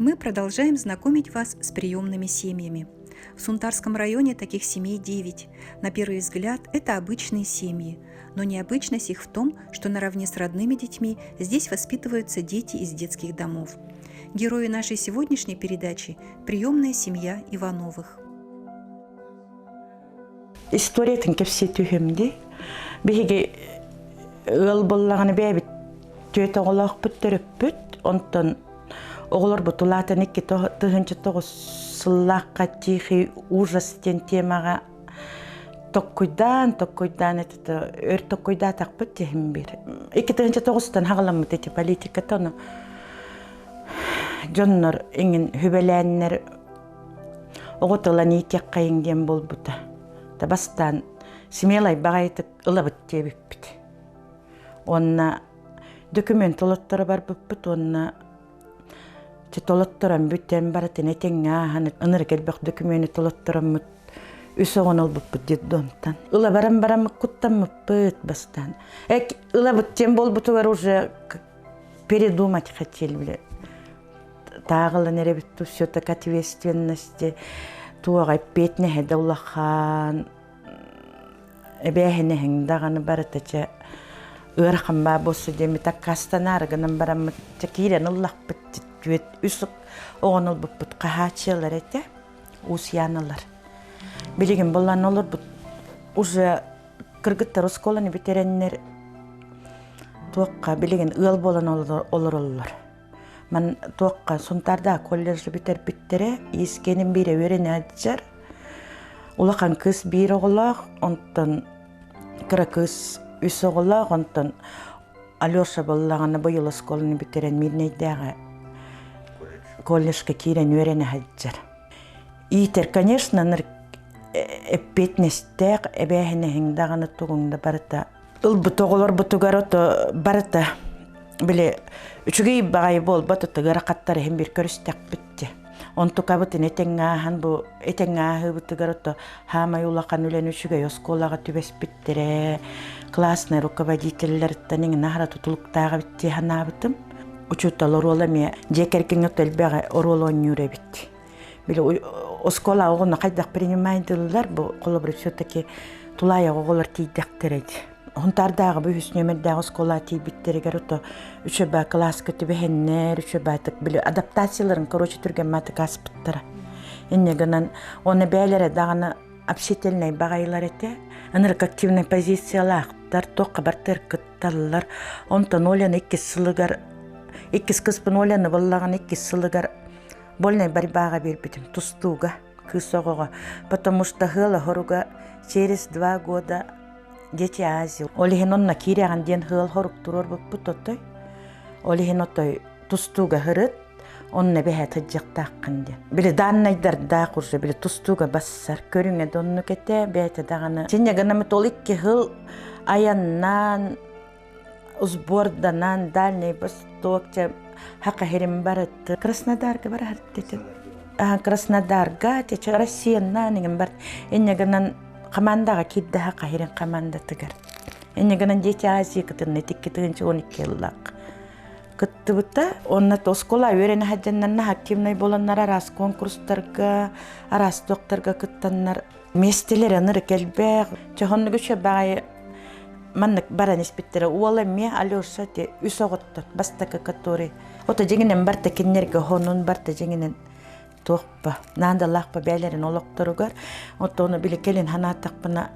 Мы продолжаем знакомить вас с приемными семьями. В Сунтарском районе таких семей 9. На первый взгляд, это обычные семьи. Но необычность их в том, что наравне с родными детьми здесь воспитываются дети из детских домов. Герои нашей сегодняшней передачи – приемная семья Ивановых. История тенкепси тюхемди. Биги ылбыллаганы бәбит төйт оғылақ бүттіріппіт. Онтан оғылар бұтылатын екі тұхынчы тоғы сыллаққа тихи ужастен темаға тоққойдан етті өр тоққойда тақпыт тегім бір. Екі тұхынчы тоғыстан хағыламыт еті политиката оны жоннор еңін хүбеләннер оғытылан етек қайынген бол бұта. Табастан семелай бағайтық ылабыт тебіппіт. Онна документ олаттары бар бұппыт, онна толаттыран бүттен баратын етеңі ағаны ыныр келбек документ толаттыран мұт үс оғын ол бұппыт деді онтан. Ыла барам құттан мұппыт бастан. Ыла бұттен бол бұтығар уже передумать хотел біле. Тағылы нәре бітту все так ответственности. Туағай петне хеда улахан эбэхене хеңдаганы барытача ырхан ба босу деми таккастанарыгынан барамыт чакирен уллахпыт жует үсүк оғонул буппут кахачылар эте усьяналар билигин боллан олор бут уже кыргыттар осколаны битереннер туакка билигин ыл болан олороллор. Мен тоққа Сунтарда колледжі бітер-біттере, ескенім бире өрен әдіжар. Улақан кыз бір оғылақ, онтан кіра кыз үс оғылақ, онтан Алеша болағаны бұйыл осколыны бітерен мирнейдіға колледжға кейрен өрен әдіжар. Итер, конечно, ныр әппетнестіқ, әбәхіне хеңдағаны тұғыңда барыта. Үл бұтоғылар бұтығар оты барыта. Биле үчүгей багай бол батты гаракаттар hem bir көрүстөк бүтти. Онту кабытын этеңгахан бу этеңгахы бутыгарото хама юлакан үлен үчүгей осколага түбес биттере. Классный руководителлер танин нахара тутулуктага битти ханабытым. Учуталар оламе жекеркин отелбега оролон юре битти. Биле оскола огуна кайдак принимайдылар бу колобру все-таки тулая оголор тийдектереди. Хунтардағы бүйіснемердегі сколати биттерегер ото үшөбә класс көтүбәһеннәр үшөбә тик биле адаптацияларын короче түргән матык аспыттыра. Иннегеннән оны бәйләре даганы общительный багайлар эте, анырк активный позициялар тоққа бартыр кытталлар. Онтан олен 2 сылыгар 2 кыспын олены боллаган 2 сылыгар больной борьбага бербитим тустуга кысогога, потому что хыла хоруга через 2 года дети Азии. Олихин онна киряган ден хыл хорук турор буппут оттой. Олихин оттой тустуга хырыт, онна бэхэ таджактааққан ден. Биле даннайдар да куржа, биле тустуга бассар. Көрүңе донну кете, бэхэ дағаны. Сенне гынамет ол 2 хыл аяннан, узборданан, дальний востокча, хақа херим барытты. Краснодарга бар харттетен. Краснодарга, тече Россияннан еген бар. Энне гынан командаға кидді хақа херен команда тігір. Энегінен дети Азия кітін, етекке тігінші 12 еллақ. Кітті бұта, онна тоскола өрені хаджаннарна активный боланнар арас конкурстарға, арас доқтарға кіттаннар. Местелер аныр келбәқ. Чохонны күші бағай маннық баран еспеттері. Уалы ме Алеша те үс оғыттат, бастақы который. Ота жеңінен барта кеннерге хонун барта жеңінен тоқпа. Нанда лақпа бәлерін олықтыруғар. Ота оны біле келін ханатақпына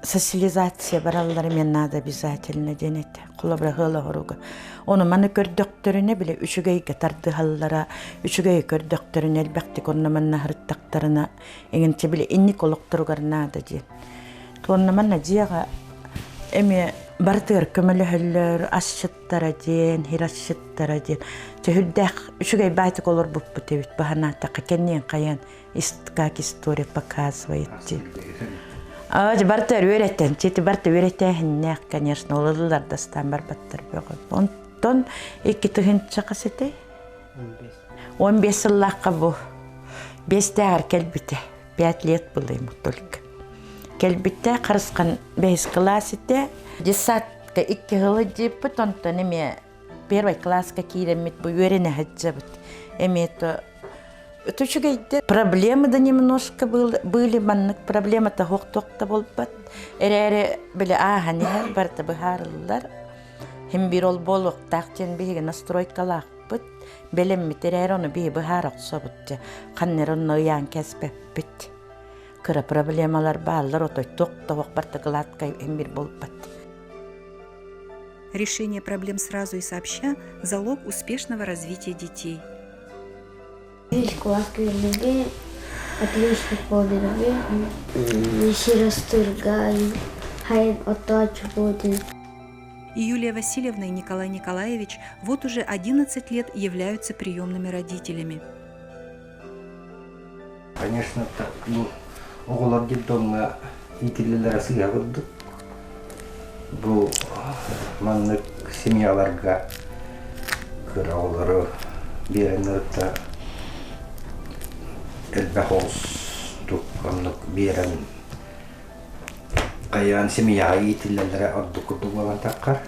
социализация баралары мен надо обязательно денеті. Құлабыра ғылы ғыруға. Оны маны көрдіқтіріне біле үшігейге тарды ғаллара, үшігей көрдіқтіріне әлбәқтік оны манна ғырттақтарына еңінші біле инник олықтыруғар нада ден. Тоны манна жияға әме бартығыр көмілі хүллер, асшыттара ден, хирасшыттара ден. Хүлдәқ үшігей байтық олар бұппы тевет бағанатақы кеннен қаян как история показывает ден. Бартыр өреттен, жеті барты өреттәхіннәқ, конечно, олылар дастан бар баттыр бөғі. Онтон 2 түхінші қасеті? 15 сыллаққа бұл. 5 тәғір кәлбіті, 5 лет бұл ему только. Кәлбіті қарысқан 5 классеті, 10-ка 2 ғылы депіт, онтон еме первый класска киремит бу юрене хаджабыт. Эмето Тучугайда проблемы да немножко были, маннык проблема-то хоқтоқта болбат. Эрере биле аханихар барта бихарлар. Хем бир ол болуқ тақтен биге настройкалақ бит. Белем митерер оны биге бихарaq событча. Қаннер оны оян кәспеппит. Кыра проблемалар баллар отой тоқтоқ барта гладкай хем бир болбат. Решение проблем сразу и сообща – залог успешного развития детей. Классные отлично подруги, все расторгали, хай отдачу будет. И Юлия Васильевна и Николай Николаевич вот уже 11 лет являются приемными родителями. Конечно, так, оғылар детдомға итилелер сыйа көрдік. Бұл маннык семьяларға көр оғылары беренерді элбэх олстук аннык берен қаян семьяға итилелері орды күрді болған таққар.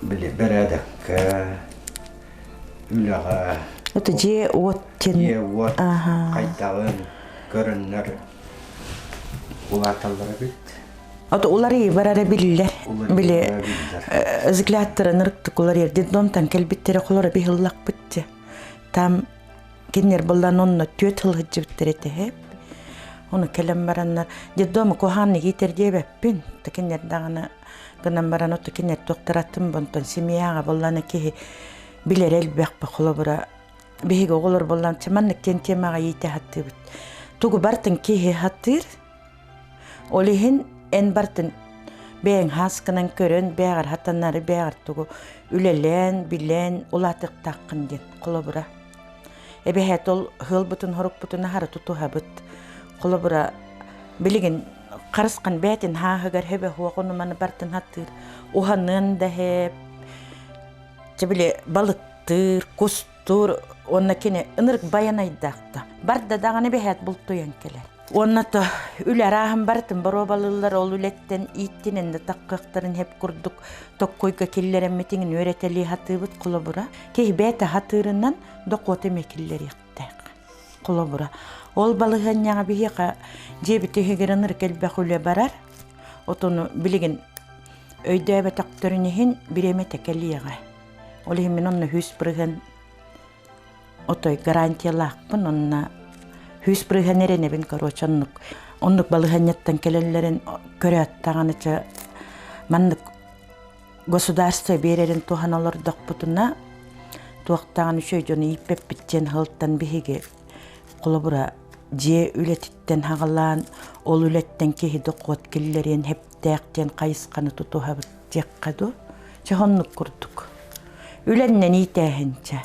Біле бередікке, үліға, Это же от қайтағын көрінлер ұлаталары бит. Ото улары барары билер. Биле взгляттары нырыктык улар детдомтан келбиттери колора бихыллак битти. Там кинер болдан онно 4 жыл хыджыбыттыр эте хеп. Оны келем бараннар детдомы коханны китер дебеппин. Кинер дагана гынан баран ото кинер докторатын бонтон семьяга болланы ки билер элбек ба колобура биге оголор боллан чаманнык темага ийте хаттыбыт. Тугу бартын ки хаттыр. Олихин en barten beң haskынан көрөн бәгәр хатаннары бәгәр тугу үлелен билен улатык таккын дит колобура. Эбехет ол хыл бутун хорук бутун хары туту хабыт. Колобура билеген карыскан бәтин хагар хебе хуакуну маны бартын хаттыр. Уханын да хеп чебиле балыктыр, кустур онна кине ынырык баянайдакта. Барда даганы бехет бултуян келер. Онната үлер ахым бартын боробалылар ол үлеттен иттинен де таққақтарын хеп күрдік тоққойка келлерен метеңін өретели хатыбыт құлыбыра. Кей бәті хатырынан доқоты мекеллер ектәк құлыбыра. Ол балыған яңа бейеқа жебі тегерінір келбәк үлі барар. Отону білеген өйді әбі тақтырынығын біреме тәкәлі яға. Ол емен онны хүс бірген отой гарантиялақпын онна Hüsbrühenерен бен корочаннык. Оннык балыганьяттан келелерин көрөт тагыныча маннык государство берерин туханалар докпутуна туактаган үшөйжөнү иппеп биттен хылттан биһиге колобура же үлетиттен хагалаан ол үлеттен кеһи докот келлерин хептээктен кайысканы тутухабыт жеккаду жахоннук курдук. Үленнен итээхинче.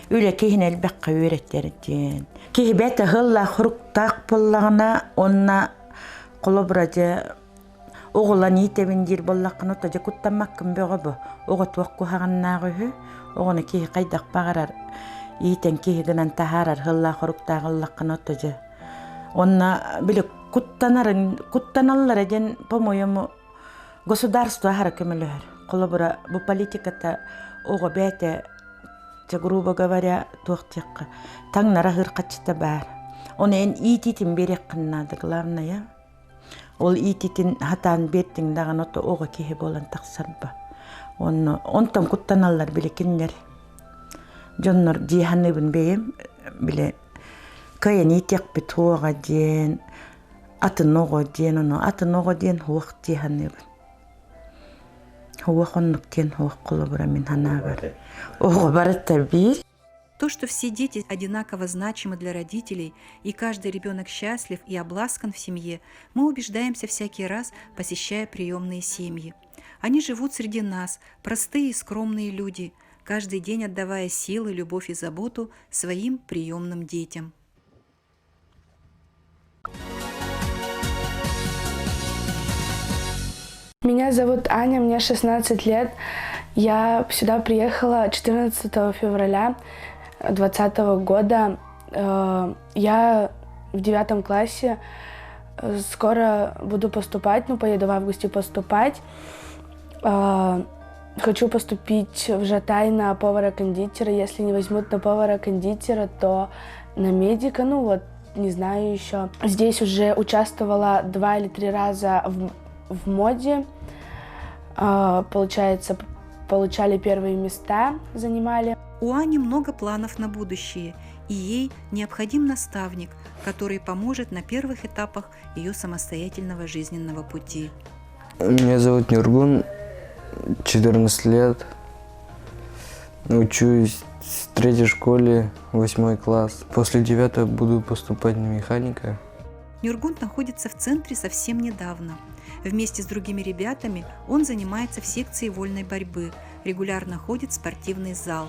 Үле кеһин элбекка үйрөттерден. Кеһи бәте хылла хуруктак боллагына онна колобраje оголан итебиндир боллаккын ота же куттамаккын бөгөбү огот вакку хаганнагы огоны кеһи кайдак багарар итен кеһи гынан тахарар хылла хуруктагыллаккын ота же онна биле куттаналлар эден по-моему государство харакемелер колобра бу политиката ого бәте грубо говоря, туахтякка. Таң нарахыр качта бар. Он эн ититин берек кыннады главное. Ол ититин хатан беттин даган ото ого кеһи болан таксарба. Онтон куттаналлар билекиннер. Жоннор жиханыбын бейем биле кайын итек бит хуага ден атын ого ден оно атын ого ден хуак жиханыбын. Хуахоннуктен хуак колобура мин ханагар. То, что все дети одинаково значимы для родителей, и каждый ребенок счастлив и обласкан в семье, мы убеждаемся всякий раз, посещая приемные семьи. Они живут среди нас, простые и скромные люди, каждый день отдавая силы, любовь и заботу своим приемным детям. Меня зовут Аня, мне 16 лет. Я сюда приехала 14 февраля 2020 года. Я в 9 классе. Скоро буду поступать, поеду в августе поступать. Хочу поступить в Жатай на повара-кондитера. Если не возьмут на повара-кондитера, то на медика, ну вот, не знаю еще. Здесь уже участвовала 2 или 3 раза в моде. Получается, получали первые места, занимали. У Ани много планов на будущее, и ей необходим наставник, который поможет на первых этапах ее самостоятельного жизненного пути. Меня зовут Нюргун, 14 лет. Учусь в 3-й школе, 8 класс. После 9 буду поступать на механика. Нюргун находится в центре совсем недавно. Вместе с другими ребятами он занимается в секции вольной борьбы, регулярно ходит в спортивный зал.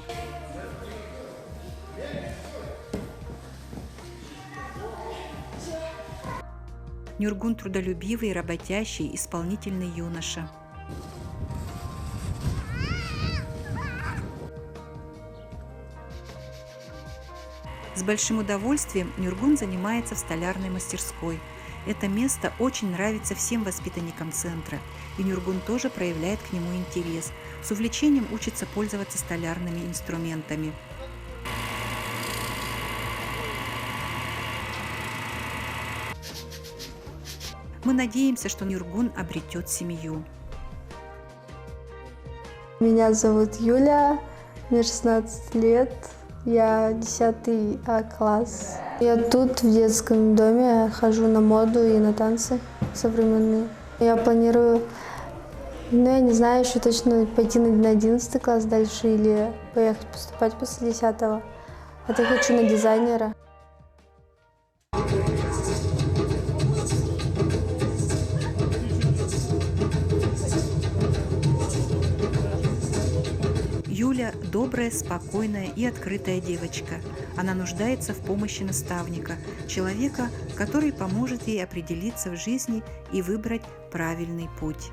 Нюргун трудолюбивый, работящий, исполнительный юноша. С большим удовольствием Нюргун занимается в столярной мастерской. Это место очень нравится всем воспитанникам центра, и Нюргун тоже проявляет к нему интерес. С увлечением учится пользоваться столярными инструментами. Мы надеемся, что Нюргун обретет семью. Меня зовут Юля, мне 16 лет, я 10 класс. Я тут в детском доме хожу на моду и на танцы современные. Я планирую, я не знаю еще точно, пойти на 11 класс дальше или поехать поступать после 10-го. А то хочу на дизайнера. Юля – добрая, спокойная и открытая девочка. Она нуждается в помощи наставника, человека, который поможет ей определиться в жизни и выбрать правильный путь.